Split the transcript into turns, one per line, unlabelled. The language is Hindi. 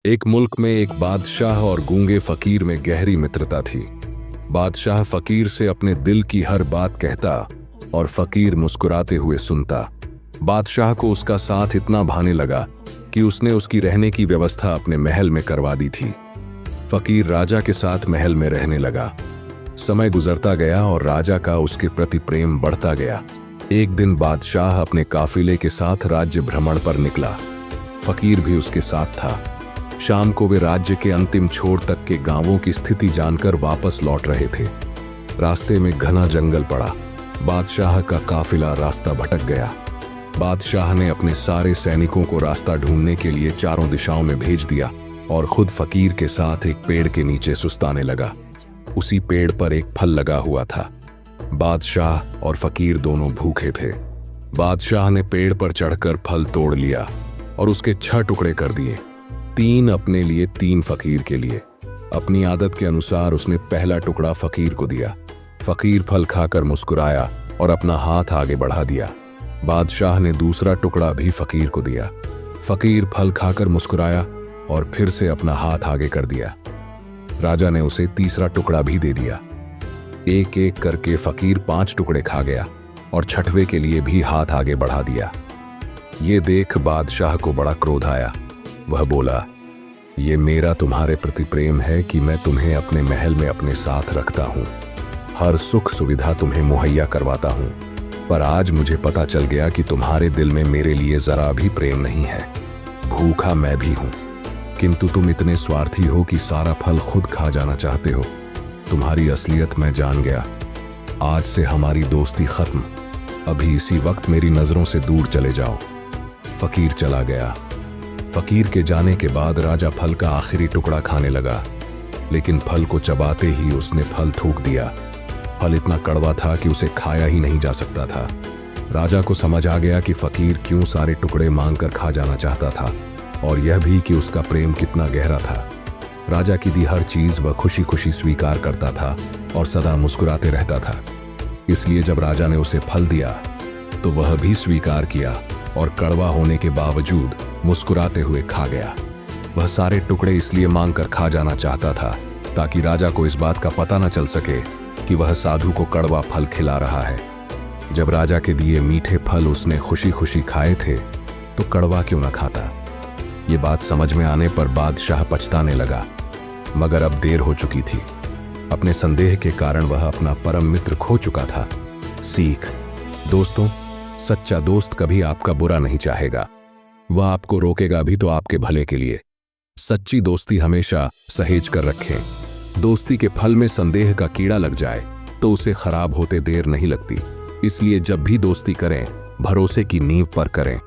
एक मुल्क में एक बादशाह और गूंगे फकीर में गहरी मित्रता थी। बादशाह फकीर से अपने दिल की हर बात कहता और फकीर मुस्कुराते हुए सुनता। बादशाह को उसका साथ इतना भाने लगा कि उसने उसकी रहने की व्यवस्था अपने महल में करवा दी थी। फकीर राजा के साथ महल में रहने लगा। समय गुजरता गया और राजा का उसके प्रति प्रेम बढ़ता गया। एक दिन बादशाह अपने काफिले के साथ राज्य भ्रमण पर निकला। फकीर भी उसके साथ था। शाम को वे राज्य के अंतिम छोर तक के गांवों की स्थिति जानकर वापस लौट रहे थे। रास्ते में घना जंगल पड़ा। बादशाह का काफिला रास्ता भटक गया। बादशाह ने अपने सारे सैनिकों को रास्ता ढूंढने के लिए चारों दिशाओं में भेज दिया और खुद फकीर के साथ एक पेड़ के नीचे सुस्ताने लगा। उसी पेड़ पर एक फल लगा हुआ था। बादशाह और फकीर दोनों भूखे थे। बादशाह ने पेड़ पर चढ़कर फल तोड़ लिया और उसके 6 टुकड़े कर दिए, 3 अपने लिए, 3 फकीर के लिए। अपनी आदत के अनुसार उसने पहला टुकड़ा फकीर को दिया। फकीर फल खाकर मुस्कुराया और अपना हाथ आगे बढ़ा दिया। बादशाह ने दूसरा टुकड़ा भी फकीर को दिया। फकीर फल खाकर मुस्कुराया और फिर से अपना हाथ आगे कर दिया। राजा ने उसे तीसरा टुकड़ा भी दे दिया। एक एक करके फकीर 5 टुकड़े खा गया और 6वें के लिए भी हाथ आगे बढ़ा दिया। ये देख बादशाह को बड़ा क्रोध आया। वह बोला, ये मेरा तुम्हारे प्रति प्रेम है कि मैं तुम्हें अपने महल में अपने साथ रखता हूँ, हर सुख सुविधा तुम्हें मुहैया करवाता हूँ, पर आज मुझे पता चल गया कि तुम्हारे दिल में मेरे लिए जरा भी प्रेम नहीं है। भूखा मैं भी हूँ, किंतु तुम इतने स्वार्थी हो कि सारा फल खुद खा जाना चाहते हो। तुम्हारी असलियत मैं जान गया। आज से हमारी दोस्ती खत्म। अभी इसी वक्त मेरी नजरों से दूर चले जाओ। फकीर चला गया। फकीर के जाने के बाद राजा फल का आखिरी टुकड़ा खाने लगा, लेकिन फल को चबाते ही उसने फल थूक दिया। फल इतना कड़वा था कि उसे खाया ही नहीं जा सकता था। राजा को समझ आ गया कि फकीर क्यों सारे टुकड़े मांगकर खा जाना चाहता था, और यह भी कि उसका प्रेम कितना गहरा था। राजा की दी हर चीज वह खुशी खुशी स्वीकार करता था और सदा मुस्कुराते रहता था। इसलिए जब राजा ने उसे फल दिया तो वह भी स्वीकार किया और कड़वा होने के बावजूद मुस्कुराते हुए खा गया। वह सारे टुकड़े इसलिए मांगकर खा जाना चाहता था ताकि राजा को इस बात का पता न चल सके कि वह साधु को कड़वा फल खिला रहा है। जब राजा के दिए मीठे फल उसने खुशी खुशी खाए थे तो कड़वा क्यों न खाता। ये बात समझ में आने पर बादशाह पछताने लगा, मगर अब देर हो चुकी थी। अपने संदेह के कारण वह अपना परम मित्र खो चुका था। सीख: दोस्तों, सच्चा दोस्त कभी आपका बुरा नहीं चाहेगा। वह आपको रोकेगा भी तो आपके भले के लिए। सच्ची दोस्ती हमेशा सहेज कर रखें। दोस्ती के फल में संदेह का कीड़ा लग जाए तो उसे खराब होते देर नहीं लगती। इसलिए जब भी दोस्ती करें, भरोसे की नींव पर करें।